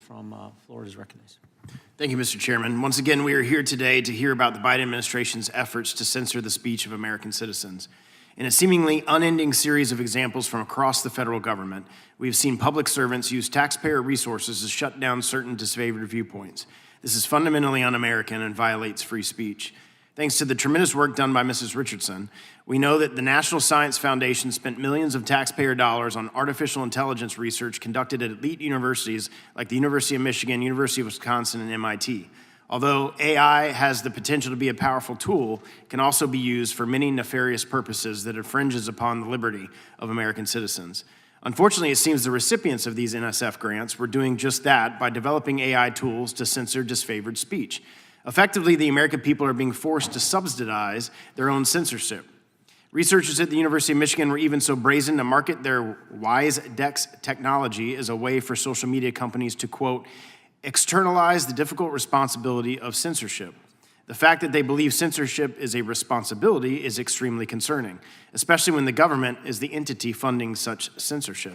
from Florida is recognized. Thank you, Mr. Chairman. Once again, we are here today to hear about the Biden administration's efforts to censor the speech of American citizens. In a seemingly unending series of examples from across the federal government, we have seen public servants use taxpayer resources to shut down certain disfavored viewpoints. This is fundamentally un-American and violates free speech. Thanks to the tremendous work done by Mrs. Richardson, we know that the National Science Foundation spent millions of taxpayer dollars on artificial intelligence research conducted at elite universities like the University of Michigan, University of Wisconsin, and MIT. Although AI has the potential to be a powerful tool, it can also be used for many nefarious purposes that infringes upon the liberty of American citizens. Unfortunately, it seems the recipients of these NSF grants were doing just that by developing AI tools to censor disfavored speech. Effectively, the American people are being forced to subsidize their own censorship. Researchers at the University of Michigan were even so brazen to market their WiseDex technology as a way for social media companies to, quote, externalize the difficult responsibility of censorship. The fact that they believe censorship is a responsibility is extremely concerning, especially when the government is the entity funding such censorship.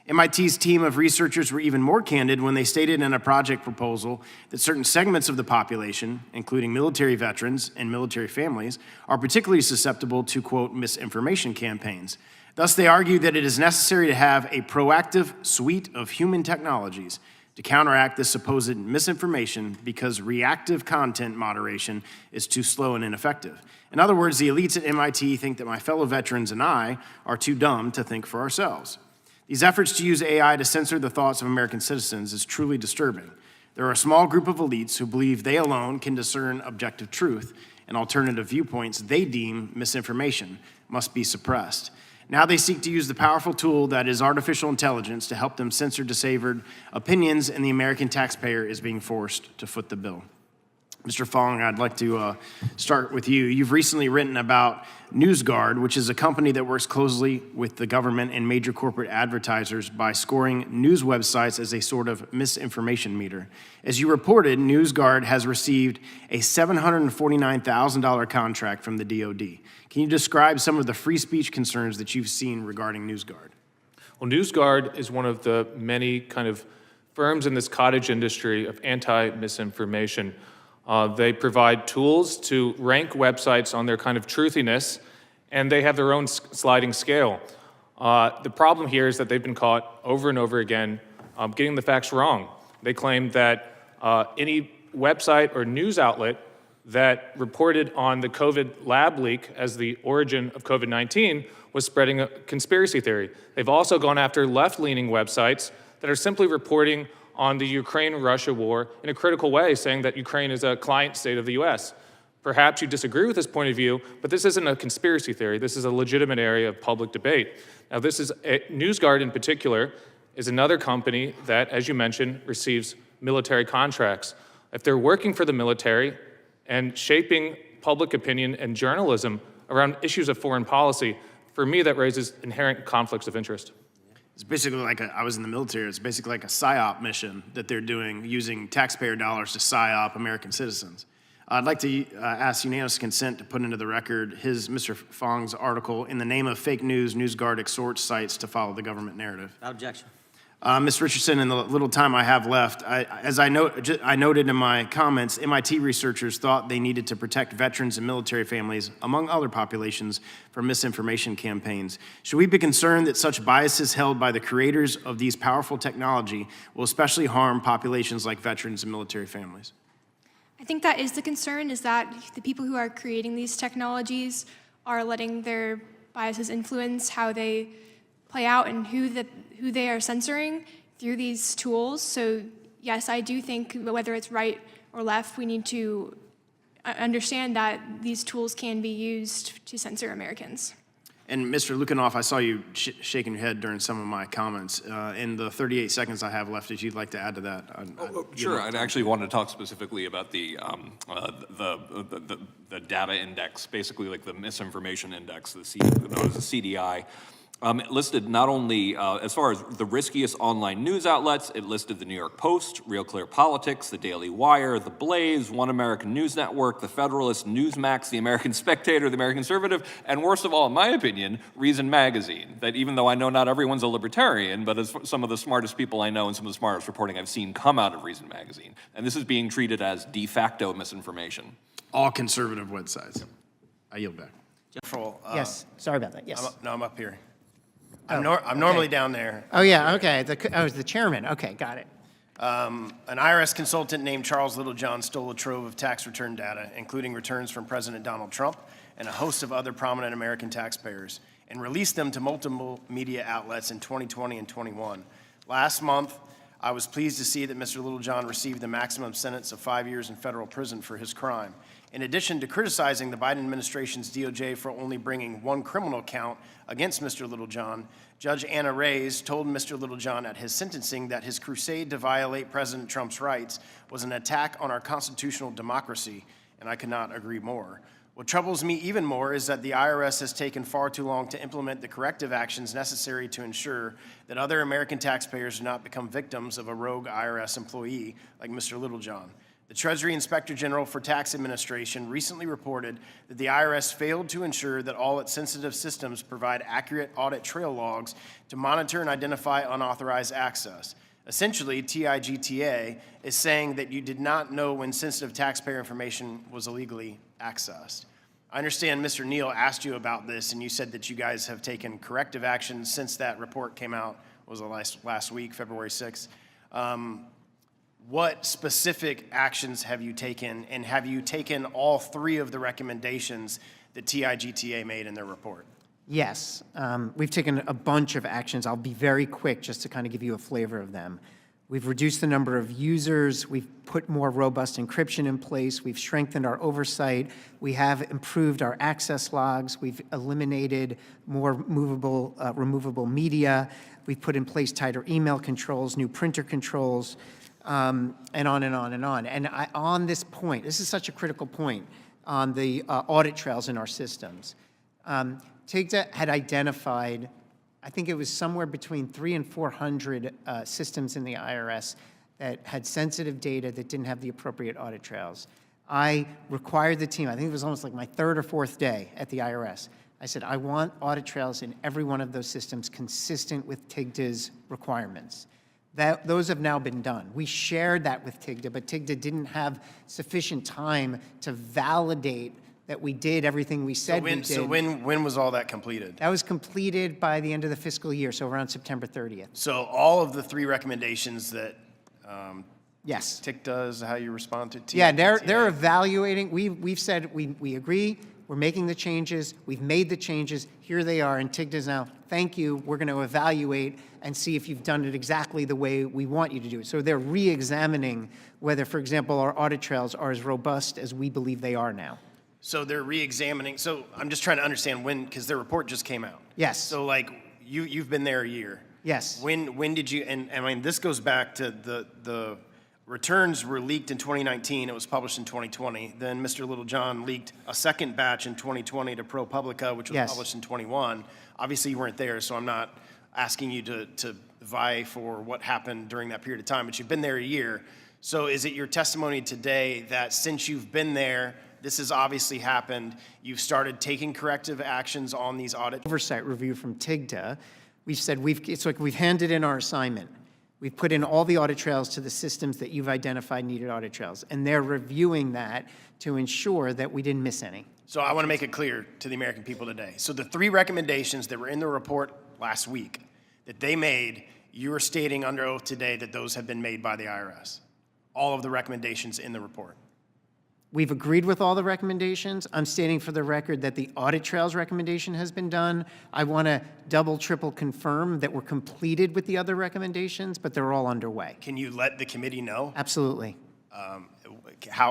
MIT's team of researchers were even more candid when they stated in a project proposal that certain segments of the population, including military veterans and military families, are particularly susceptible to, quote, misinformation campaigns. Thus, they argued that it is necessary to have a proactive suite of human technologies to counteract this supposed misinformation because reactive content moderation is too slow and ineffective. In other words, the elites at MIT think that my fellow veterans and I are too dumb to think for ourselves. These efforts to use AI to censor the thoughts of American citizens is truly disturbing. There are a small group of elites who believe they alone can discern objective truth, and alternative viewpoints they deem misinformation must be suppressed. Now they seek to use the powerful tool that is artificial intelligence to help them censor disfavored opinions, and the American taxpayer is being forced to foot the bill. Mr. Fong, I'd like to start with you. You've recently written about Newsguard, which is a company that works closely with the government and major corporate advertisers by scoring news websites as a sort of misinformation meter. As you reported, Newsguard has received a $749,000 contract from the DoD. Can you describe some of the free speech concerns that you've seen regarding Newsguard? Well, Newsguard is one of the many kind of firms in this cottage industry of anti-misinformation. They provide tools to rank websites on their kind of truthiness, and they have their own sliding scale. The problem here is that they've been caught over and over again getting the facts wrong. They claim that any website or news outlet that reported on the COVID lab leak as the origin of COVID-19 was spreading a conspiracy theory. They've also gone after left-leaning websites that are simply reporting on the Ukraine-Russia war in a critical way, saying that Ukraine is a client state of the US. Perhaps you disagree with this point of view, but this isn't a conspiracy theory. This is a legitimate area of public debate. Now, Newsguard in particular is another company that, as you mentioned, receives military contracts. If they're working for the military and shaping public opinion and journalism around issues of foreign policy, for me, that raises inherent conflicts of interest. It's basically like I was in the military, it's basically like a PSYOP mission that they're doing using taxpayer dollars to PSYOP American citizens. I'd like to ask unanimous consent to put into the record Mr. Fong's article, "In the Name of Fake News, Newsguard exhorts sites to follow the government narrative." Without objection. Ms. Richardson, in the little time I have left, as I noted in my comments, MIT researchers thought they needed to protect veterans and military families, among other populations, from misinformation campaigns. Should we be concerned that such biases held by the creators of these powerful technology will especially harm populations like veterans and military families? I think that is the concern, is that the people who are creating these technologies are letting their biases influence how they play out and who they are censoring through these tools. So yes, I do think whether it's right or left, we need to understand that these tools can be used to censor Americans. And Mr. Lukanoff, I saw you shaking your head during some of my comments. In the 38 seconds I have left, if you'd like to add to that. Sure, I'd actually want to talk specifically about the data index, basically like the misinformation index, known as the CDI. It listed not only, as far as the riskiest online news outlets, it listed the New York Post, Real Clear Politics, the Daily Wire, the Blaze, One American News Network, the Federalist, Newsmax, the American Spectator, the American Conservative, and worst of all, in my opinion, Reason Magazine. That even though I know not everyone's a libertarian, but as some of the smartest people I know and some of the smartest reporting I've seen come out of Reason Magazine. And this is being treated as de facto misinformation. All conservative websites. I yield back. Yes, sorry about that, yes. I'm up here. I'm normally down there. Oh, yeah, okay, I was the chairman, okay, got it. An IRS consultant named Charles Littlejohn stole a trove of tax return data, including returns from President Donald Trump and a host of other prominent American taxpayers, and released them to multiple media outlets in 2020 and 21. Last month, I was pleased to see that Mr. Littlejohn received the maximum sentence of 5 years in federal prison for his crime. In addition to criticizing the Biden administration's DOJ for only bringing one criminal count against Mr. Littlejohn, Judge Anna Reyes told Mr. Littlejohn at his sentencing that his crusade to violate President Trump's rights was an attack on our constitutional democracy, and I could not agree more. What troubles me even more is that the IRS has taken far too long to implement the corrective actions necessary to ensure that other American taxpayers do not become victims of a rogue IRS employee like Mr. Littlejohn. The Treasury Inspector General for Tax Administration recently reported that the IRS failed to ensure that all its sensitive systems provide accurate audit trail logs to monitor and identify unauthorized access. Essentially, TIGTA is saying that you did not know when sensitive taxpayer information was illegally accessed. I understand Mr. Neal asked you about this, and you said that you guys have taken corrective action since that report came out, was last week, February 6th. What specific actions have you taken, and have you taken all three of the recommendations that TIGTA made in their report? Yes, we've taken a bunch of actions. I'll be very quick just to kind of give you a flavor of them. We've reduced the number of users, we've put more robust encryption in place, we've strengthened our oversight, we have improved our access logs, we've eliminated more removable media, we've put in place tighter email controls, new printer controls, and on and on and on. And on this point, this is such a critical point on the audit trails in our systems. TIGTA had identified, I think it was somewhere between 300 and 400 systems in the IRS that had sensitive data that didn't have the appropriate audit trails. I required the team, I think it was almost like my third or fourth day at the IRS. I said, I want audit trails in every one of those systems consistent with TIGTA's requirements. Those have now been done. We shared that with TIGTA, but TIGTA didn't have sufficient time to validate that we did everything we said we did. So when was all that completed? That was completed by the end of the fiscal year, so around September 30th. So all of the three recommendations that Yes. TIGTA is how you respond to TIGTA? Yeah, they're evaluating. We've said we agree. We're making the changes. We've made the changes. Here they are. And TIGTA's now, thank you. We're going to evaluate and see if you've done it exactly the way we want you to do it. So they're re-examining whether, for example, our audit trails are as robust as we believe they are now. So they're re-examining. So I'm just trying to understand when, because their report just came out. Yes. So like you've been there a year. Yes. When did you? And I mean, this goes back to the returns were leaked in 2019. It was published in 2020. Then Mr. Littlejohn leaked a second batch in 2020 to ProPublica, which was Yes. published in 21. Obviously, you weren't there, so I'm not asking you to vie for what happened during that period of time. But you've been there a year. So is it your testimony today that since you've been there, this has obviously happened, you've started taking corrective actions on these audit? Oversight review from TIGTA, we've said it's like we've handed in our assignment. We've put in all the audit trails to the systems that you've identified needed audit trails, and they're reviewing that to ensure that we didn't miss any. So I want to make it clear to the American people today. So the three recommendations that were in the report last week that they made, you are stating under oath today that those have been made by the IRS. All of the recommendations in the report. We've agreed with all the recommendations. I'm stating for the record that the audit trails recommendation has been done. I want to double, triple confirm that we're completed with the other recommendations, but they're all underway. Can you let the committee know? Absolutely.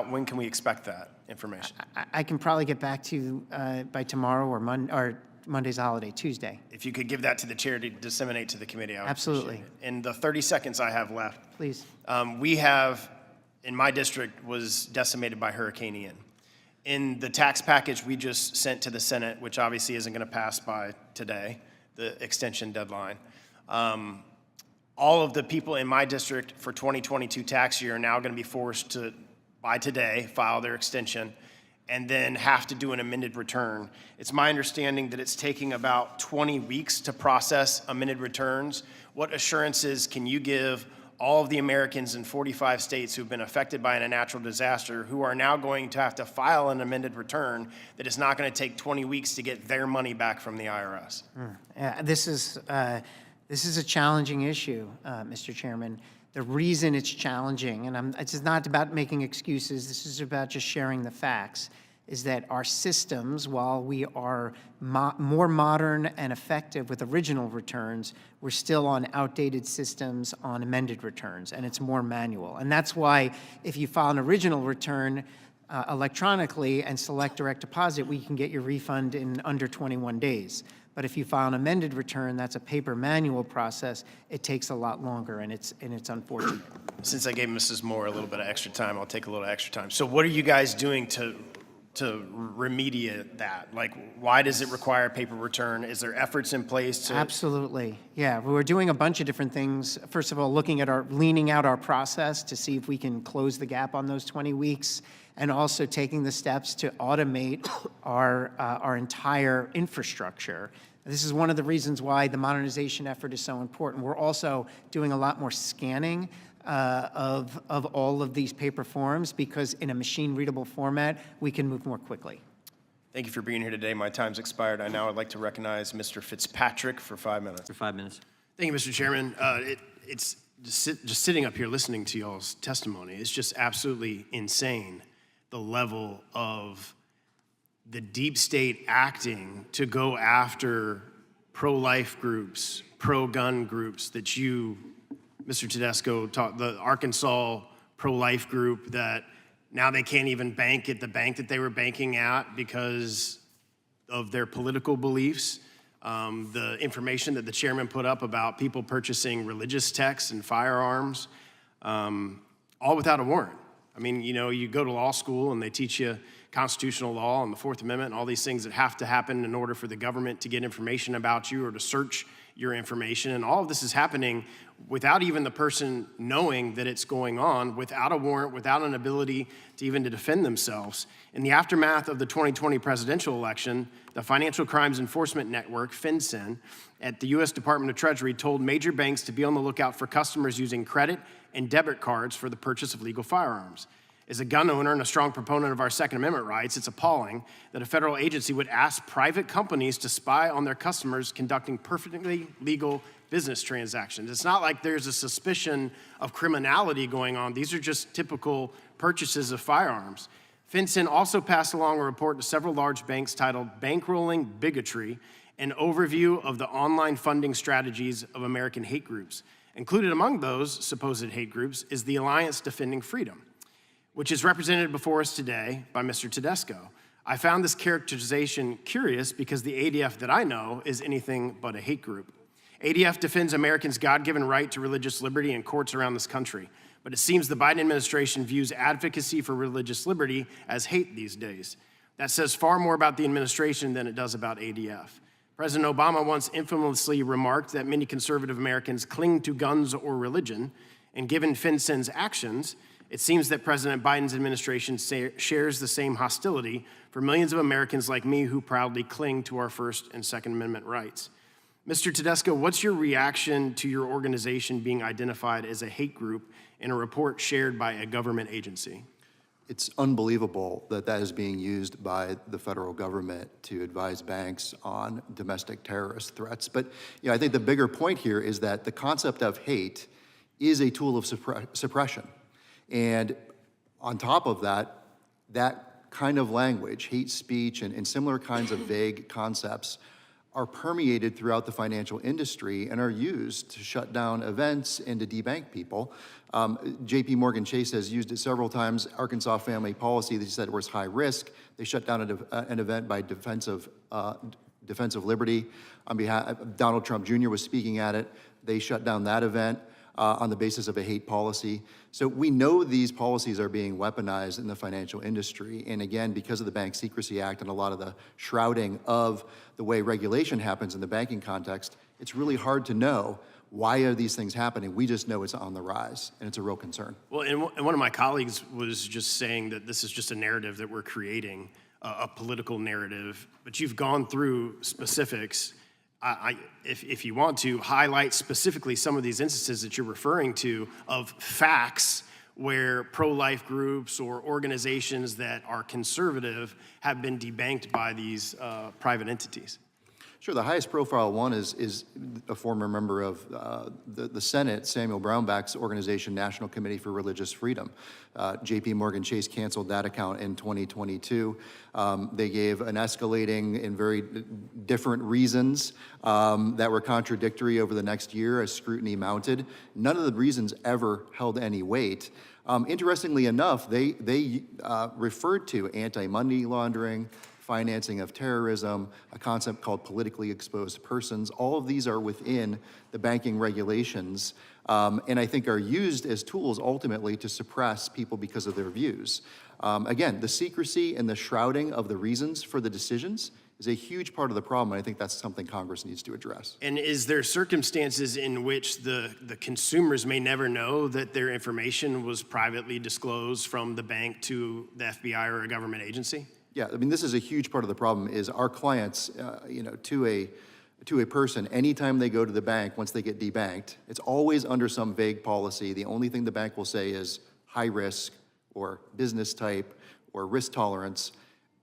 When can we expect that information? I can probably get back to you by tomorrow or Monday's holiday, Tuesday. If you could give that to the chair to disseminate to the committee, I would Absolutely. appreciate it. In the 30 seconds I have left, Please. we have, in my district, was decimated by Hurricane Ian. In the tax package we just sent to the Senate, which obviously isn't going to pass by today, the extension deadline. All of the people in my district for 2022 tax year are now going to be forced to, by today, file their extension and then have to do an amended return. It's my understanding that it's taking about 20 weeks to process amended returns. What assurances can you give all of the Americans in 45 states who've been affected by a natural disaster who are now going to have to file an amended return that it's not going to take 20 weeks to get their money back from the IRS? This is a challenging issue, Mr. Chairman. The reason it's challenging, and it's not about making excuses, this is about just sharing the facts, is that our systems, while we are more modern and effective with original returns, we're still on outdated systems on amended returns, and it's more manual. And that's why if you file an original return electronically and select direct deposit, we can get your refund in under 21 days. But if you file an amended return, that's a paper manual process, it takes a lot longer, and it's unfortunate. Since I gave Mrs. Moore a little bit of extra time, I'll take a little extra time. So what are you guys doing to remediate that? Like, why does it require a paper return? Is there efforts in place to? Absolutely, yeah. We're doing a bunch of different things. First of all, leaning out our process to see if we can close the gap on those 20 weeks, and also taking the steps to automate our entire infrastructure. This is one of the reasons why the modernization effort is so important. We're also doing a lot more scanning of all of these paper forms, because in a machine-readable format, we can move more quickly. Thank you for being here today. My time's expired. I now would like to recognize Mr. Fitzpatrick for 5 minutes. For 5 minutes. Thank you, Mr. Chairman. It's just sitting up here listening to y'all's testimony. It's just absolutely insane, the level of the deep state acting to go after pro-life groups, pro-gun groups that you, Mr. Tedesco, taught, the Arkansas pro-life group that now they can't even bank at the bank that they were banking at because of their political beliefs. The information that the chairman put up about people purchasing religious texts and firearms, all without a warrant. I mean, you know, you go to law school and they teach you constitutional law and the Fourth Amendment and all these things that have to happen in order for the government to get information about you or to search your information. And all of this is happening without even the person knowing that it's going on, without a warrant, without an ability to even to defend themselves. In the aftermath of the 2020 presidential election, the Financial Crimes Enforcement Network, FinCEN, at the U.S. Department of Treasury told major banks to be on the lookout for customers using credit and debit cards for the purchase of legal firearms. As a gun owner and a strong proponent of our Second Amendment rights, it's appalling that a federal agency would ask private companies to spy on their customers conducting perfectly legal business transactions. It's not like there's a suspicion of criminality going on. These are just typical purchases of firearms. FinCEN also passed along a report to several large banks titled Bankrolling Bigotry, an overview of the online funding strategies of American hate groups. Included among those supposed hate groups is the Alliance Defending Freedom, which is represented before us today by Mr. Tedesco. I found this characterization curious because the ADF that I know is anything but a hate group. ADF defends Americans' God-given right to religious liberty in courts around this country, but it seems the Biden administration views advocacy for religious liberty as hate these days. That says far more about the administration than it does about ADF. President Obama once infamously remarked that many conservative Americans cling to guns or religion, and given FinCEN's actions, it seems that President Biden's administration shares the same hostility for millions of Americans like me who proudly cling to our First and Second Amendment rights. Mr. Tedesco, what's your reaction to your organization being identified as a hate group in a report shared by a government agency? It's unbelievable that that is being used by the federal government to advise banks on domestic terrorist threats. But I think the bigger point here is that the concept of hate is a tool of suppression. And on top of that, that kind of language, hate speech and similar kinds of vague concepts are permeated throughout the financial industry and are used to shut down events and to debank people. JP Morgan Chase has used it several times. Arkansas Family Policy, they said it was high risk. They shut down an event by Defense of Liberty. On behalf, Donald Trump Jr. was speaking at it. They shut down that event. on the basis of a hate policy. So we know these policies are being weaponized in the financial industry. And again, because of the Bank Secrecy Act and a lot of the shrouding of the way regulation happens in the banking context, it's really hard to know why are these things happening. We just know it's on the rise, and it's a real concern. Well, and one of my colleagues was just saying that this is just a narrative that we're creating, a political narrative, but you've gone through specifics. If you want to, highlight specifically some of these instances that you're referring to of facts where pro-life groups or organizations that are conservative have been debanked by these private entities. Sure, the highest profile one is a former member of the Senate, Samuel Brownback's organization, National Committee for Religious Freedom. JP Morgan Chase canceled that account in 2022. They gave an escalating and very different reasons that were contradictory over the next year as scrutiny mounted. None of the reasons ever held any weight. Interestingly enough, they referred to anti-money laundering, financing of terrorism, a concept called politically exposed persons. All of these are within the banking regulations, and I think are used as tools ultimately to suppress people because of their views. Again, the secrecy and the shrouding of the reasons for the decisions is a huge part of the problem, and I think that's something Congress needs to address. And is there circumstances in which the consumers may never know that their information was privately disclosed from the bank to the FBI or a government agency? Yeah, I mean, this is a huge part of the problem is our clients, to a person, anytime they go to the bank, once they get debanked, it's always under some vague policy. The only thing the bank will say is high risk or business type or risk tolerance.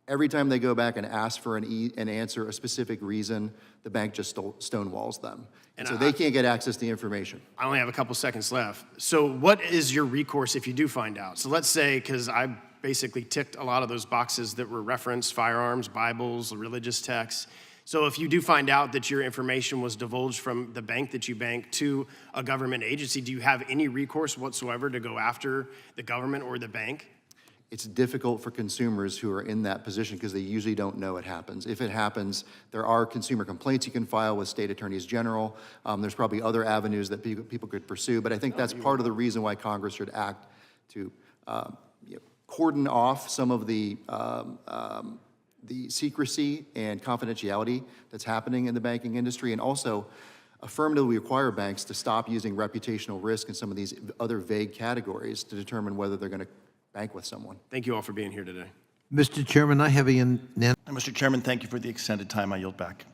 Every time they go back and ask for an answer, a specific reason, the bank just stonewalls them. And so they can't get access to the information. I only have a couple seconds left. So what is your recourse if you do find out? So let's say, because I basically ticked a lot of those boxes that were referenced, firearms, Bibles, religious texts. So if you do find out that your information was divulged from the bank that you bank to a government agency, do you have any recourse whatsoever to go after the government or the bank? It's difficult for consumers who are in that position because they usually don't know it happens. If it happens, there are consumer complaints you can file with state attorneys general. There's probably other avenues that people could pursue, but I think that's part of the reason why Congress should act to cordon off some of the secrecy and confidentiality that's happening in the banking industry, and also affirmatively require banks to stop using reputational risk and some of these other vague categories to determine whether they're going to bank with someone. Thank you all for being here today. Mr. Chairman, I have a Mr. Chairman, thank you for the extended time. I yield back.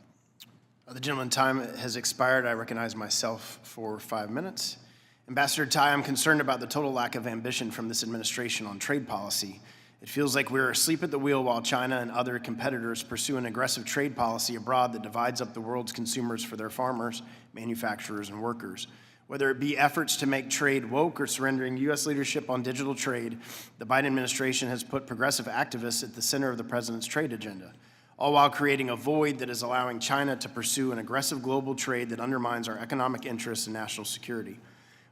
The gentleman's time has expired. I recognize myself for 5 minutes. Ambassador Tai, I'm concerned about the total lack of ambition from this administration on trade policy. It feels like we're asleep at the wheel while China and other competitors pursue an aggressive trade policy abroad that divides up the world's consumers for their farmers, manufacturers, and workers. Whether it be efforts to make trade woke or surrendering U.S. leadership on digital trade, the Biden administration has put progressive activists at the center of the president's trade agenda, all while creating a void that is allowing China to pursue an aggressive global trade that undermines our economic interests and national security.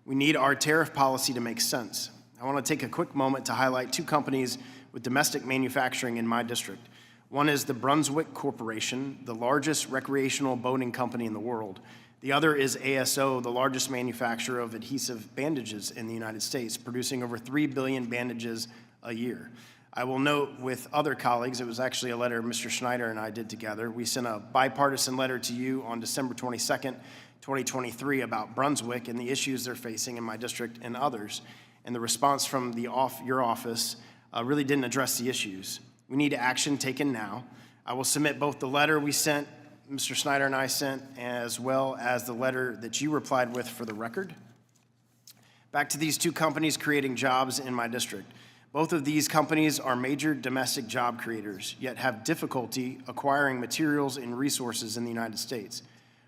We need our tariff policy to make sense. I want to take a quick moment to highlight two companies with domestic manufacturing in my district. One is the Brunswick Corporation, the largest recreational boating company in the world. The other is ASO, the largest manufacturer of adhesive bandages in the United States, producing over 3 billion bandages a year. I will note with other colleagues, it was actually a letter Mr. Schneider and I did together. We sent a bipartisan letter to you on December 22nd, 2023 about Brunswick and the issues they're facing in my district and others. And the response from your office really didn't address the issues. We need action taken now. I will submit both the letter we sent, Mr. Snyder and I sent, as well as the letter that you replied with for the record. Back to these two companies creating jobs in my district. Both of these companies are major domestic job creators, yet have difficulty acquiring materials and resources in the United States,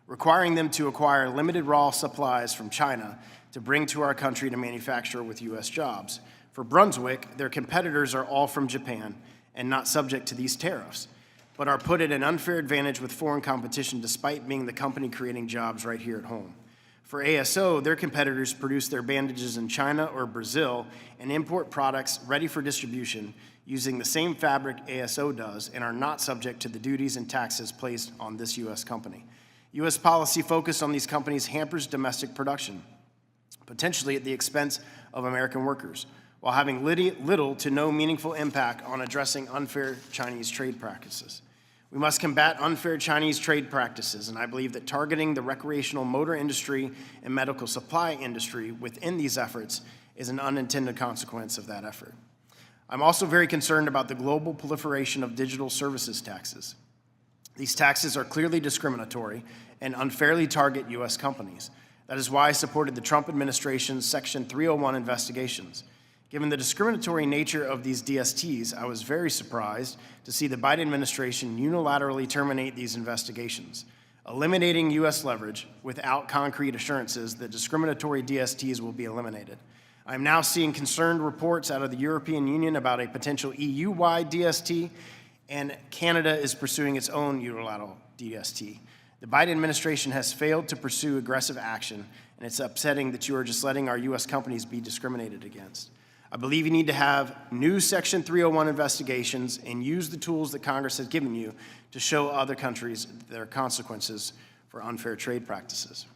requiring them to acquire limited raw supplies from China to bring to our country to manufacture with U.S. jobs. For Brunswick, their competitors are all from Japan and not subject to these tariffs, but are put at an unfair advantage with foreign competition despite being the company creating jobs right here at home. For ASO, their competitors produce their bandages in China or Brazil and import products ready for distribution using the same fabric ASO does and are not subject to the duties and taxes placed on this U.S. company. U.S. policy focus on these companies hampers domestic production, potentially at the expense of American workers, while having little to no meaningful impact on addressing unfair Chinese trade practices. We must combat unfair Chinese trade practices, and I believe that targeting the recreational motor industry and medical supply industry within these efforts is an unintended consequence of that effort. I'm also very concerned about the global proliferation of digital services taxes. These taxes are clearly discriminatory and unfairly target U.S. companies. That is why I supported the Trump administration's Section 301 investigations. Given the discriminatory nature of these DSTs, I was very surprised to see the Biden administration unilaterally terminate these investigations, eliminating U.S. leverage without concrete assurances that discriminatory DSTs will be eliminated. I am now seeing concerned reports out of the European Union about a potential EU-wide DST, and Canada is pursuing its own unilateral DST. The Biden administration has failed to pursue aggressive action, and it's upsetting that you are just letting our U.S. companies be discriminated against. I believe you need to have new Section 301 investigations and use the tools that Congress has given you to show other countries their consequences for unfair trade practices.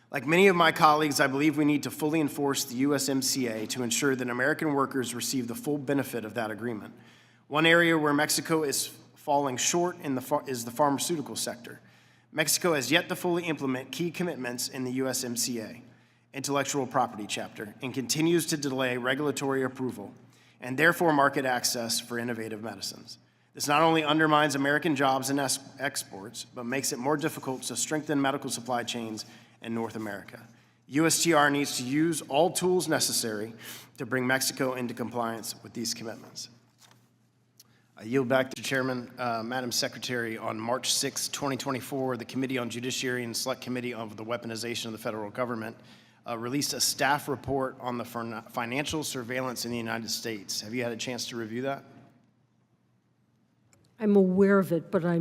Like many of my colleagues, I believe we need to fully enforce the USMCA to ensure that American workers receive the full benefit of that agreement. One area where Mexico is falling short is the pharmaceutical sector. Mexico has yet to fully implement key commitments in the USMCA. Intellectual property chapter, and continues to delay regulatory approval and therefore market access for innovative medicines. This not only undermines American jobs and exports, but makes it more difficult to strengthen medical supply chains in North America. USTR needs to use all tools necessary to bring Mexico into compliance with these commitments. I yield back to Chairman. Madam Secretary, on March 6, 2024, the Committee on Judiciary and Select Committee of the Weaponization of the Federal Government released a staff report on the financial surveillance in the United States. Have you had a chance to review that? I'm aware of it, but I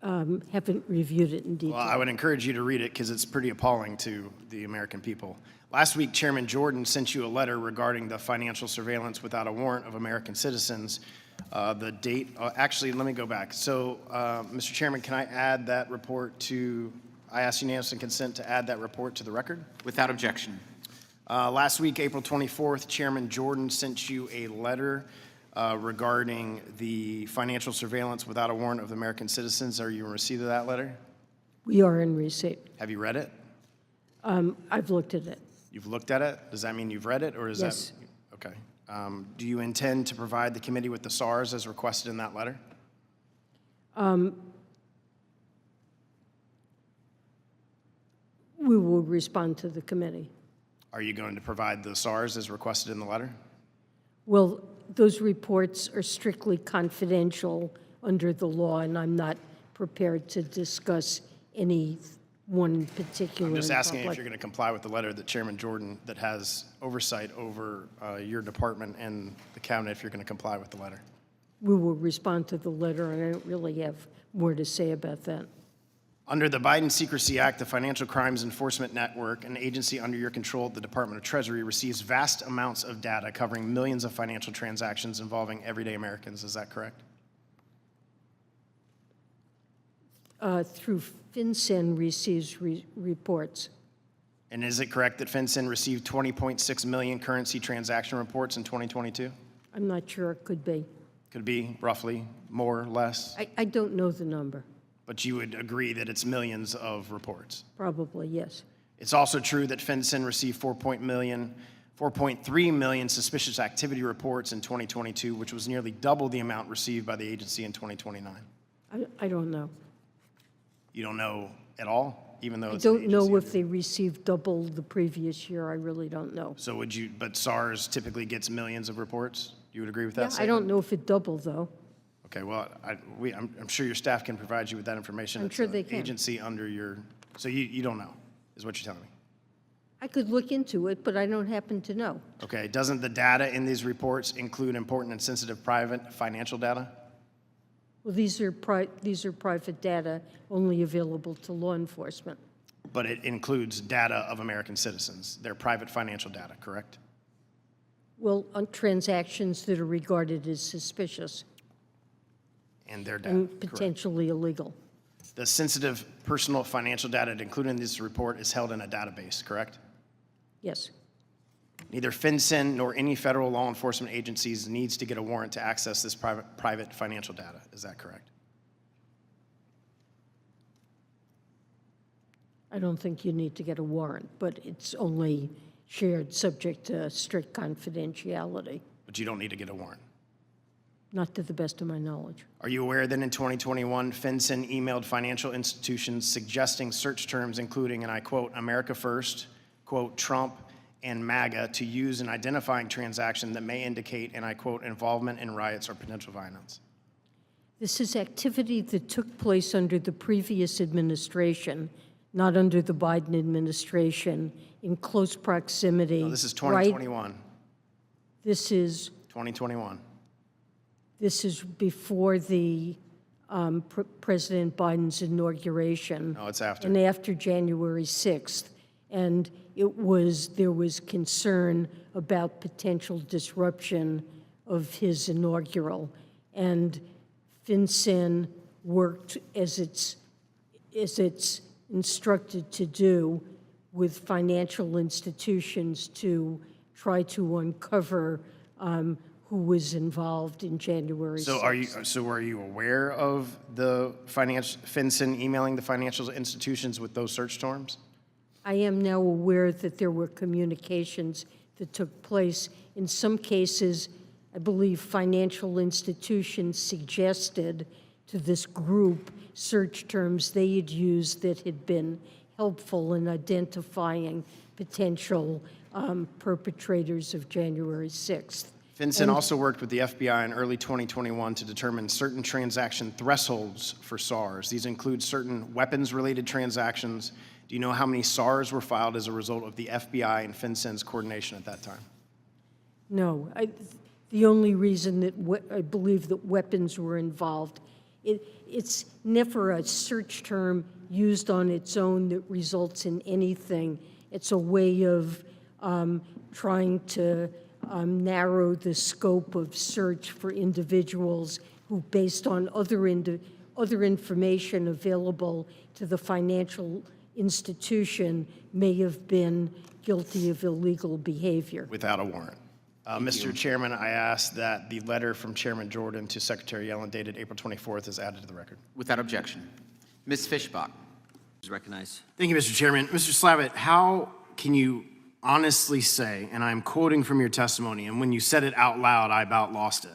haven't reviewed it in detail. Well, I would encourage you to read it because it's pretty appalling to the American people. Last week, Chairman Jordan sent you a letter regarding the financial surveillance without a warrant of American citizens. The date, actually, let me go back. So, Mr. Chairman, can I add that report to, I ask unanimous consent to add that report to the record? Without objection. Last week, April 24th, Chairman Jordan sent you a letter regarding the financial surveillance without a warrant of American citizens. Are you in receipt of that letter? We are in receipt. Have you read it? I've looked at it. You've looked at it? Does that mean you've read it, or is Yes. that? Okay. Do you intend to provide the committee with the SARs as requested in that letter? We will respond to the committee. Are you going to provide the SARs as requested in the letter? Well, those reports are strictly confidential under the law, and I'm not prepared to discuss any one particular. I'm just asking if public. you're going to comply with the letter that Chairman Jordan, that has oversight over your department and the cabinet, if you're going to comply with the letter. We will respond to the letter, and I don't really have more to say about that. Under the Biden Secrecy Act, the Financial Crimes Enforcement Network, an agency under your control at the Department of Treasury, receives vast amounts of data covering millions of financial transactions involving everyday Americans. Is that correct? Through FinCEN receives reports. And is it correct that FinCEN received 20.6 million currency transaction reports in 2022? I'm not sure, it could be. Could be roughly, more, less, I don't know the number. but you would agree that it's millions of reports. Probably, yes. It's also true that FinCEN received 4.3 million suspicious activity reports in 2022, which was nearly double the amount received by the agency in 2029. I don't know. You don't know at all, even though I it's an don't know agency if they received double the previous year. I really don't know. So would you, but SARS typically gets millions of reports? You would agree with that Yeah, I statement? don't know if it doubled, though. Okay, well, I'm sure your staff can provide you with that information. I'm sure they can. It's an agency under your, so you don't know, is what you're telling me? I could look into it, but I don't happen to know. Okay, doesn't the data in these reports include important and sensitive private financial data? Well, these are private data only available to law enforcement. But it includes data of American citizens, their private financial data, correct? Well, on transactions that are regarded as suspicious And their data, and correct. potentially illegal. The sensitive personal financial data included in this report is held in a database, correct? Yes. Neither FinCEN nor any federal law enforcement agencies needs to get a warrant to access this private financial data. Is that correct? I don't think you need to get a warrant, but it's only shared subject to strict confidentiality, But you don't need to get a warrant. not to the best of my knowledge. Are you aware that in 2021, FinCEN emailed financial institutions suggesting search terms including, and I quote, America First, quote, Trump, and MAGA to use an identifying transaction that may indicate, and I quote, involvement in riots or potential violence? This is activity that took place under the previous administration, not under the Biden administration, in close proximity. No, this is right- 2021. This is 2021. This is before the President Biden's inauguration. No, it's after. And after January 6th. And there was concern about potential disruption of his inaugural. And FinCEN worked as it's instructed to do with financial institutions to try to uncover who was involved in January 6th. So are you aware of the FinCEN emailing the financial institutions with those search terms? I am now aware that there were communications that took place. In some cases, I believe financial institutions suggested to this group search terms they had used that had been helpful in identifying potential perpetrators of January 6th. FinCEN also worked with the FBI in early 2021 to determine certain transaction thresholds for SARs. These include certain weapons-related transactions. Do you know how many SARs were filed as a result of the FBI and FinCEN's coordination at that time? No, the only reason that I believe that weapons were involved, it's never a search term used on its own that results in anything. It's a way of trying to narrow the scope of search for individuals who, based on other information available to the financial institution, may have been guilty of illegal behavior. Without a warrant. Mr. Chairman, I ask that the letter from Chairman Jordan to Secretary Yellen dated April 24th is added to the record. Without objection. Ms. Fishbach is recognized. Thank you, Mr. Chairman. Mr. Slavitt, how can you honestly say, and I'm quoting from your testimony, and when you said it out loud, I about lost it.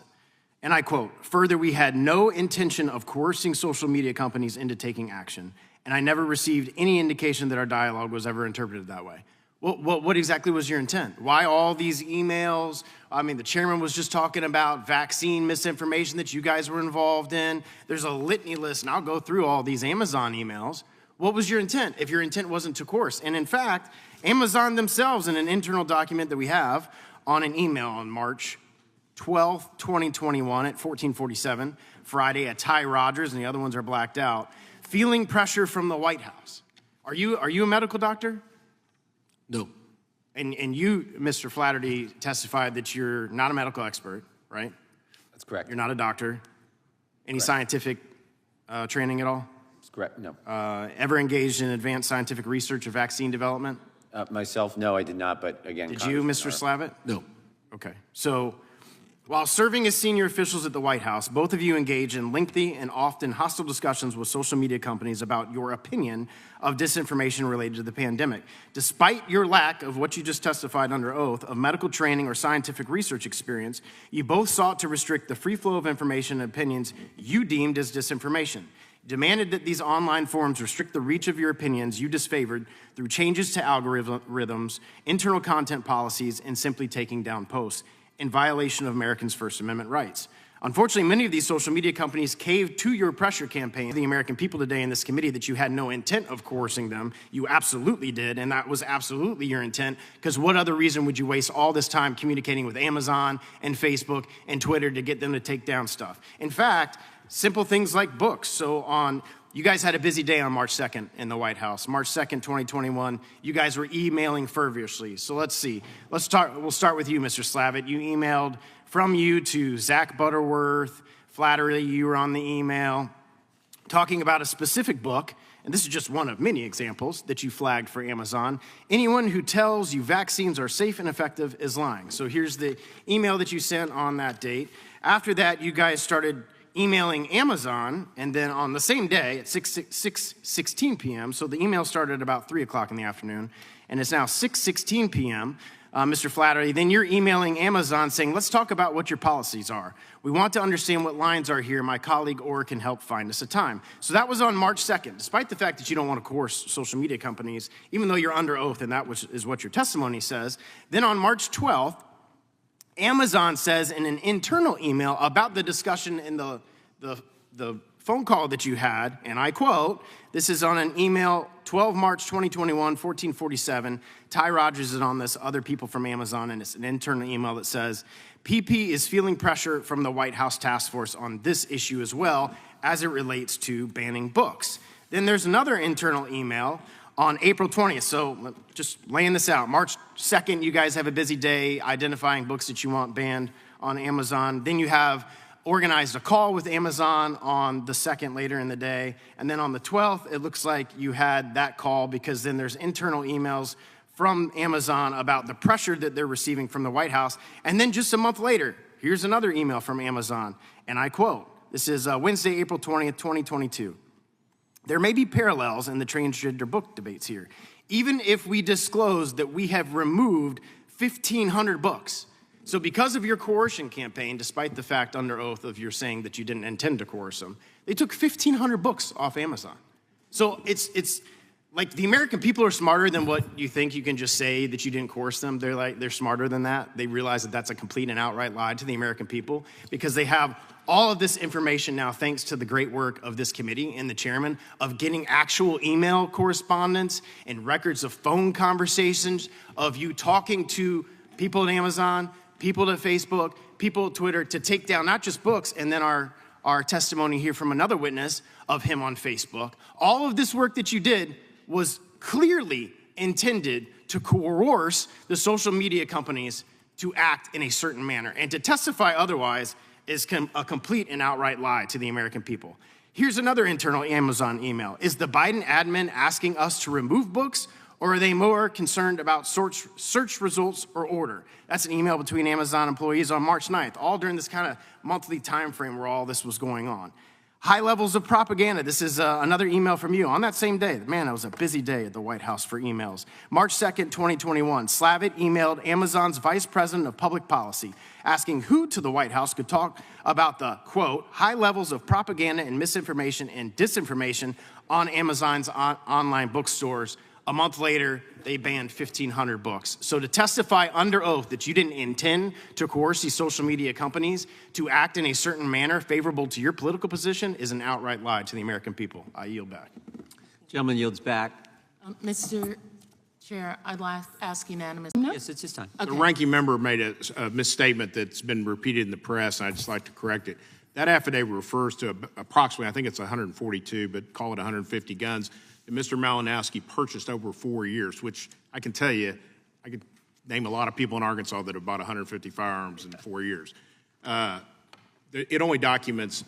And I quote, further, we had no intention of coercing social media companies into taking action, and I never received any indication that our dialogue was ever interpreted that way. What exactly was your intent? Why all these emails? I mean, the chairman was just talking about vaccine misinformation that you guys were involved in. There's a litany list, and I'll go through all these Amazon emails. What was your intent if your intent wasn't to coerce? And in fact, Amazon themselves, in an internal document that we have on an email on March 12th, 2021 at 14:47, Friday at Ty Rogers, and the other ones are blacked out, feeling pressure from the White House. Are you a medical doctor? No. And you, Mr. Flaherty, testified that you're not a medical expert, right? That's correct. You're not a doctor. Any Correct. scientific training at all? That's correct. No. Ever engaged in advanced scientific research or vaccine development? Myself, no, I did not, but again. Did you, Mr. Congressman Slavitt? No. Okay. So while serving as senior officials at the White House, both of you engage in lengthy and often hostile discussions with social media companies about your opinion of disinformation related to the pandemic. Despite your lack of what you just testified under oath of medical training or scientific research experience, you both sought to restrict the free flow of information and opinions you deemed as disinformation. Demanded that these online forums restrict the reach of your opinions you disfavored through changes to algorithms, internal content policies, and simply taking down posts in violation of Americans' First Amendment rights. Unfortunately, many of these social media companies caved to your pressure campaign. The American people today in this committee that you had no intent of coercing them. You absolutely did, and that was absolutely your intent, because what other reason would you waste all this time communicating with Amazon and Facebook and Twitter to get them to take down stuff? In fact, simple things like books. So you guys had a busy day on March 2nd in the White House. March 2nd, 2021, you guys were emailing fervently. So let's see. We'll start with you, Mr. Slavitt. You emailed from you to Zach Butterworth. Flattery, you were on the email, talking about a specific book and this is just one of many examples that you flagged for Amazon, anyone who tells you vaccines are safe and effective is lying. So here's the email that you sent on that date. After that, you guys started emailing Amazon, and then on the same day at 6:16 p.m., so the email started at about 3 o'clock in the afternoon, and it's now 6:16 p.m., Mr. Flattery, then you're emailing Amazon saying, let's talk about what your policies are. We want to understand what lines are here. My colleague Orr can help find us a time. So that was on March 2nd, despite the fact that you don't want to coerce social media companies, even though you're under oath, and that is what your testimony says. Then on March 12th, Amazon says in an internal email about the discussion in the phone call that you had, and I quote, this is on an email, 12 March 2021, 1447. Ty Rogers is on this, other people from Amazon, and it's an internal email that says, PP is feeling pressure from the White House task force on this issue as well as it relates to banning books. Then there's another internal email on April 20th. So just laying this out. March 2nd, you guys have a busy day identifying books that you want banned on Amazon. Then you have organized a call with Amazon on the 2nd later in the day. And then on the 12th, it looks like you had that call because then there's internal emails from Amazon about the pressure that they're receiving from the White House. And then just a month later, here's another email from Amazon, and I quote, this is Wednesday, April 20th, 2022. There may be parallels in the transgender book debates here. Even if we disclose that we have removed 1,500 books. So because of your coercion campaign, despite the fact under oath of your saying that you didn't intend to coerce them, they took 1,500 books off Amazon. So it's like the American people are smarter than what you think you can just say that you didn't coerce them. They're smarter than that. They realize that that's a complete and outright lie to the American people because they have all of this information now thanks to the great work of this committee and the chairman of getting actual email correspondence and records of phone conversations of you talking to people at Amazon, people at Facebook, people at Twitter to take down not just books and then our testimony here from another witness of him on Facebook. All of this work that you did was clearly intended to coerce the social media companies to act in a certain manner. And to testify otherwise is a complete and outright lie to the American people. Here's another internal Amazon email. Is the Biden admin asking us to remove books, or are they more concerned about search results or order? That's an email between Amazon employees on March 9th, all during this kind of monthly time frame where all this was going on. High levels of propaganda. This is another email from you on that same day. Man, it was a busy day at the White House for emails. March 2nd, 2021, Slavitt emailed Amazon's Vice President of Public Policy asking who to the White House could talk about the, quote, high levels of propaganda and misinformation and disinformation on Amazon's online bookstores. A month later, they banned 1,500 books. So to testify under oath that you didn't intend to coerce these social media companies to act in a certain manner favorable to your political position is an outright lie to the American people. I yield back. Gentleman yields back. Mr. Chair, I'd ask unanimous. Yes, it's his time. Okay. The ranking member made a misstatement that's been repeated in the press, and I'd just like to correct it. That affidavit refers to approximately, I think it's 142, but call it 150 guns that Mr. Malinowski purchased over 4 years, which I can tell you, I could name a lot of people in Arkansas that have bought 150 firearms in 4 years. It only documents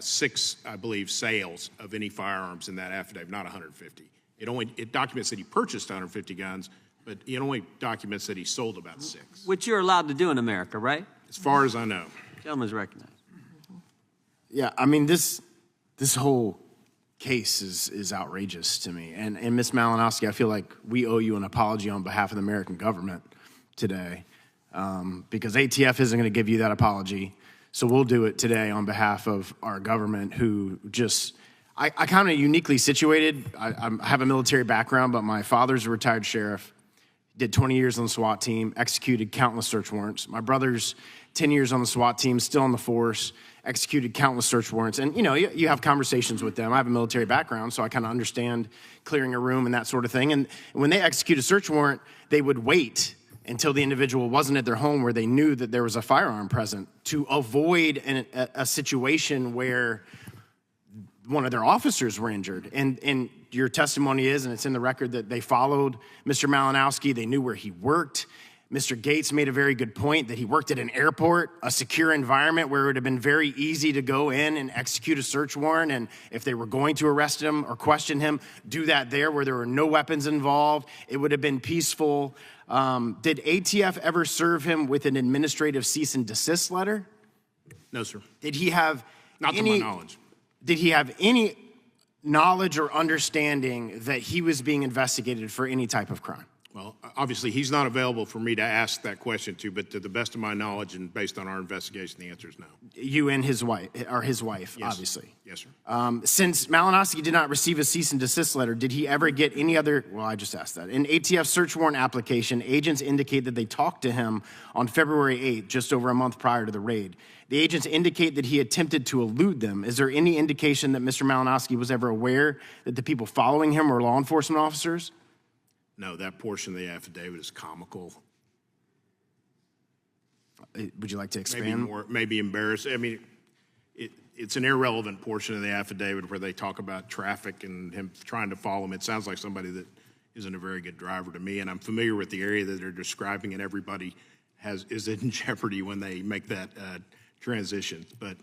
6, I believe, sales of any firearms in that affidavit, not 150. It documents that he purchased 150 guns, but it only documents that he sold about 6. Which you're allowed to do in America, right? As far as I know. Gentleman's recognized. Yeah, I mean, this whole case is outrageous to me. And Ms. Malinowski, I feel like we owe you an apology on behalf of the American government today because ATF isn't going to give you that apology. So we'll do it today on behalf of our government who just, I kind of uniquely situated. I have a military background, but my father's a retired sheriff, did 20 years on the SWAT team, executed countless search warrants. My brother's 10 years on the SWAT team, still on the force, executed countless search warrants. And, you know, you have conversations with them. I have a military background, so I kind of understand clearing a room and that sort of thing. And when they execute a search warrant, they would wait until the individual wasn't at their home where they knew that there was a firearm present to avoid a situation where one of their officers were injured. And your testimony is, and it's in the record, that they followed Mr. Malinowski. They knew where he worked. Mr. Gates made a very good point that he worked at an airport, a secure environment where it would have been very easy to go in and execute a search warrant. And if they were going to arrest him or question him, do that there where there were no weapons involved. It would have been peaceful. Did ATF ever serve him with an administrative cease and desist letter? No, sir. Did he have Not to my knowledge. Did he have any knowledge or understanding that he was being investigated for any type of crime? Well, obviously, he's not available for me to ask that question to, but to the best of my knowledge and based on our investigation, the answer is no. You and his wife, Yes. obviously. Yes, sir. Since Malinowski did not receive a cease and desist letter, did he ever get any other, well, I just asked that. In ATF search warrant application, agents indicate that they talked to him on February 8th, just over a month prior to the raid. The agents indicate that he attempted to elude them. Is there any indication that Mr. Malinowski was ever aware that the people following him were law enforcement officers? No, that portion of the affidavit is comical. Would you like to expand? Maybe more, maybe embarrassing. I mean, it's an irrelevant portion of the affidavit where they talk about traffic and him trying to follow him. It sounds like somebody that isn't a very good driver to me, and I'm familiar with the area that they're describing, and everybody is in jeopardy when they make that transition, but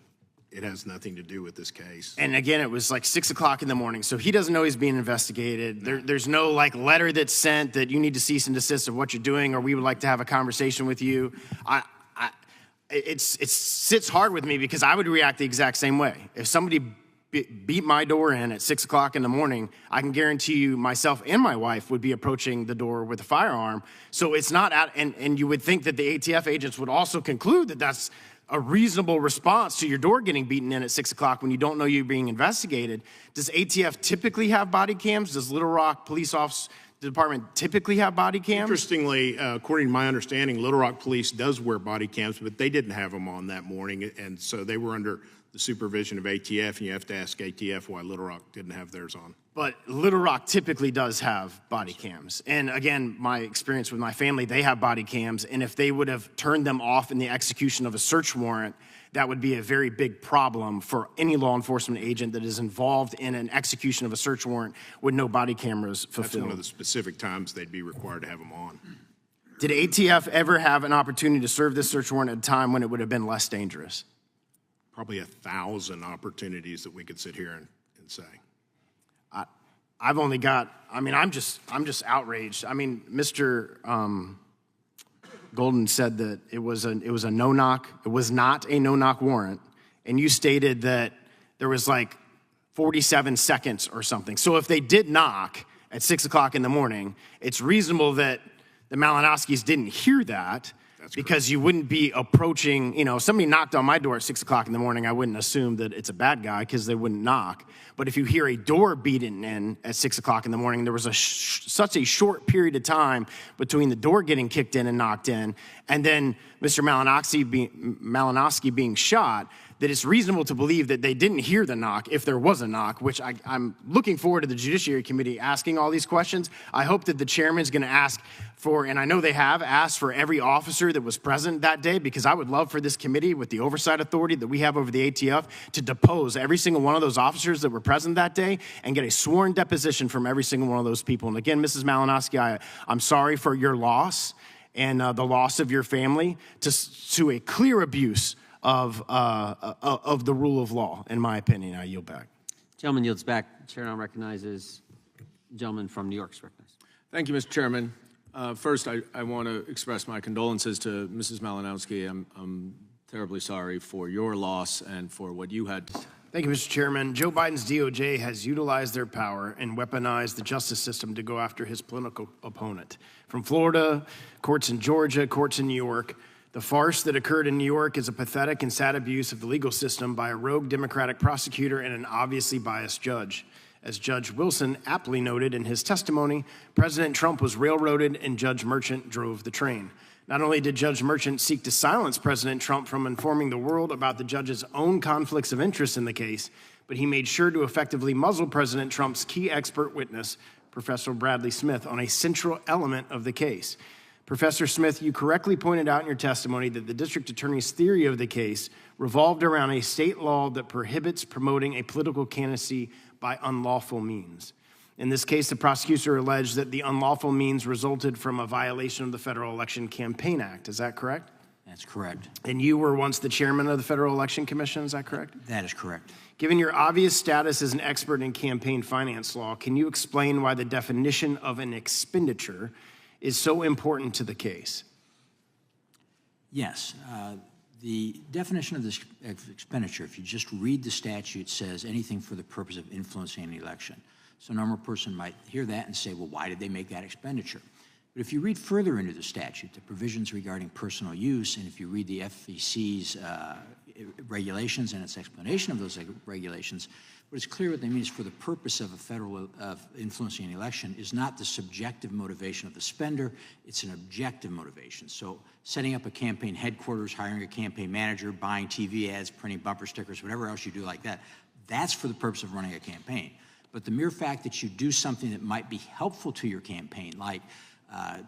it has nothing to do with this case. And again, it was like 6 o'clock in the morning, so he doesn't know he's being investigated. There's no like letter that's sent that you need to cease and desist of what you're doing, or we would like to have a conversation with you. It sits hard with me because I would react the exact same way. If somebody beat my door in at 6 o'clock in the morning, I can guarantee you myself and my wife would be approaching the door with a firearm. So it's not out, and you would think that the ATF agents would also conclude that that's a reasonable response to your door getting beaten in at 6 o'clock when you don't know you're being investigated. Does ATF typically have body cams? Does Little Rock Police Office Department typically have body cams? Interestingly, according to my understanding, Little Rock Police does wear body cams, but they didn't have them on that morning, and so they were under the supervision of ATF, and you have to ask ATF why Little Rock didn't have theirs on. But Little Rock typically does have body cams. And again, my experience with my family, they have body cams, and if they would have turned them off in the execution of a search warrant, that would be a very big problem for any law enforcement agent that is involved in an execution of a search warrant with no body cameras fulfilled. That's one of the specific times they'd be required to have them on. Did ATF ever have an opportunity to serve this search warrant at a time when it would have been less dangerous? Probably 1,000 opportunities that we could sit here and say. I've only got, I'm just outraged. Mr. Golden said that it was a no-knock. It was not a no-knock warrant. And you stated that there was like 47 seconds or something. So if they did knock at 6 o'clock in the morning, it's reasonable that the Malinowskis didn't hear that. Because you wouldn't be approaching, if somebody knocked on my door at 6 o'clock in the morning, I wouldn't assume that it's a bad guy because they wouldn't knock. But if you hear a door beaten in at 6 o'clock in the morning, there was such a short period of time between the door getting kicked in and knocked in, and then Mr. Malinowski being shot, that it's reasonable to believe that they didn't hear the knock if there was a knock, which I'm looking forward to the Judiciary Committee asking all these questions. I hope that the chairman's going to ask for, and I know they have asked for every officer that was present that day, because I would love for this committee with the oversight authority that we have over the ATF to depose every single one of those officers that were present that day and get a sworn deposition from every single one of those people. And again, Mrs. Malinowski, I'm sorry for your loss and the loss of your family to a clear abuse of the rule of law, in my opinion. I yield back. Gentleman yields back. Chair now recognizes the gentleman from New York. Thank you, Mr. Chairman. First, I want to express my condolences to Mrs. Malinowski. I'm terribly sorry for your loss and for what you had. Thank you, Mr. Chairman. Joe Biden's DOJ has utilized their power and weaponized the justice system to go after his political opponent. From Florida, courts in Georgia, courts in New York, the farce that occurred in New York is a pathetic and sad abuse of the legal system by a rogue Democratic prosecutor and an obviously biased judge. As Judge Wilson aptly noted in his testimony, President Trump was railroaded and Judge Merchant drove the train. Not only did Judge Merchant seek to silence President Trump from informing the world about the judge's own conflicts of interest in the case, but he made sure to effectively muzzle President Trump's key expert witness, Professor Bradley Smith, on a central element of the case. Professor Smith, you correctly pointed out in your testimony that the district attorney's theory of the case revolved around a state law that prohibits promoting a political candidacy by unlawful means. In this case, the prosecutor alleged that the unlawful means resulted from a violation of the Federal Election Campaign Act. Is that correct? That's correct. And you were once the chairman of the Federal Election Commission, is that correct? That is correct. Given your obvious status as an expert in campaign finance law, can you explain why the definition of an expenditure is so important to the case? Yes. The definition of this expenditure, if you just read the statute, says anything for the purpose of influencing an election. So a normal person might hear that and say, well, why did they make that expenditure? But if you read further into the statute, the provisions regarding personal use, and if you read the FEC's regulations and its explanation of those regulations, what is clear what they mean is for the purpose of of influencing an election is not the subjective motivation of the spender, it's an objective motivation. So setting up a campaign headquarters, hiring a campaign manager, buying TV ads, printing bumper stickers, whatever else you do like that, that's for the purpose of running a campaign. But the mere fact that you do something that might be helpful to your campaign, like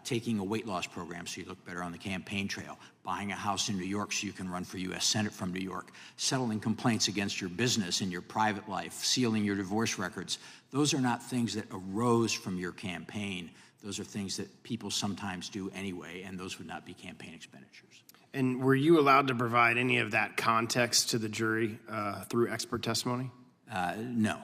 taking a weight loss program so you look better on the campaign trail, buying a house in New York so you can run for U.S. Senate from New York, settling complaints against your business in your private life, sealing your divorce records. Those are not things that arose from your campaign. Those are things that people sometimes do anyway, and those would not be campaign expenditures. And were you allowed to provide any of that context to the jury through expert testimony? No.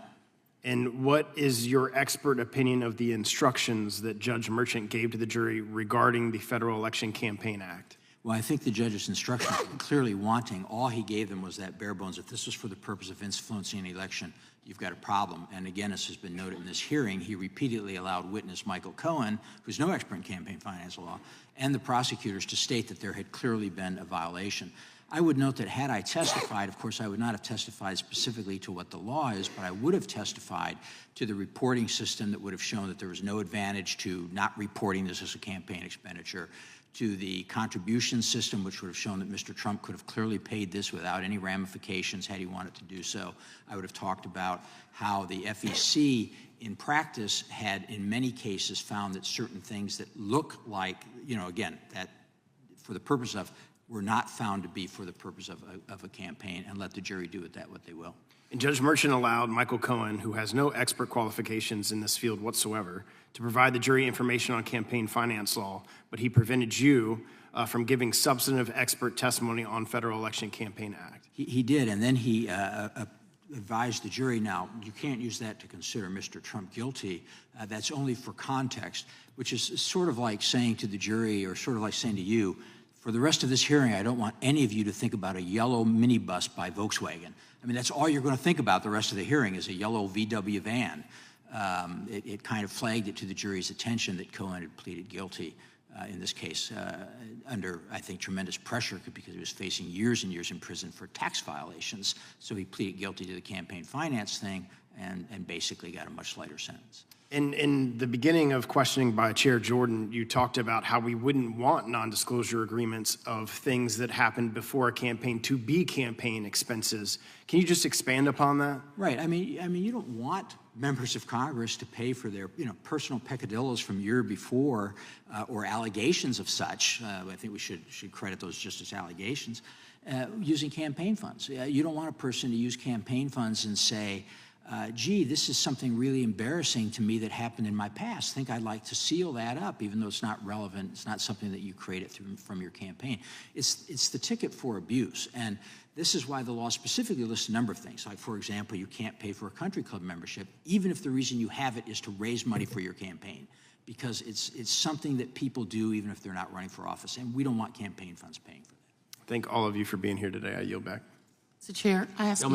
And what is your expert opinion of the instructions that Judge Merchant gave to the jury regarding the Federal Election Campaign Act? Well, I think the judge's instructions were clearly wanting. All he gave them was that bare bones. If this was for the purpose of influencing an election, you've got a problem. And again, as has been noted in this hearing, he repeatedly allowed witness Michael Cohen, who's no expert in campaign finance law, and the prosecutors to state that there had clearly been a violation. I would note that had I testified, of course, I would not have testified specifically to what the law is, but I would have testified to the reporting system that would have shown that there was no advantage to not reporting this as a campaign expenditure, to the contribution system, which would have shown that Mr. Trump could have clearly paid this without any ramifications had he wanted to do so. I would have talked about how the FEC in practice had in many cases found that certain things that look like, again, that for the purpose of were not found to be for the purpose of a campaign, and let the jury do with that what they will. And Judge Merchant allowed Michael Cohen, who has no expert qualifications in this field whatsoever, to provide the jury information on campaign finance law, but he prevented you from giving substantive expert testimony on Federal Election Campaign Act. He did, and then he advised the jury, now, you can't use that to consider Mr. Trump guilty. That's only for context, which is sort of like saying to the jury, or sort of like saying to you, for the rest of this hearing, I don't want any of you to think about a yellow minibus by Volkswagen. I mean, that's all you're going to think about the rest of the hearing is a yellow VW van. It kind of flagged it to the jury's attention that Cohen had pleaded guilty in this case under, I think, tremendous pressure because he was facing years and years in prison for tax violations. So he pleaded guilty to the campaign finance thing and basically got a much lighter sentence. In the beginning of questioning by Chair Jordan, you talked about how we wouldn't want non-disclosure agreements of things that happened before a campaign to be campaign expenses. Can you just expand upon that? Right. I mean, you don't want members of Congress to pay for their, personal peccadillos from year before or allegations of such. I think we should credit those just as allegations using campaign funds. You don't want a person to use campaign funds and say, gee, this is something really embarrassing to me that happened in my past. I think I'd like to seal that up, even though it's not relevant. It's not something that you created from your campaign. It's the ticket for abuse. And this is why the law specifically lists a number of things. Like, for example, you can't pay for a country club membership, even if the reason you have it is to raise money for your campaign, because it's something that people do even if they're not running for office. And we don't want campaign funds paying for that. Thank all of you for being here today. I yield back. Mr. Chair, I ask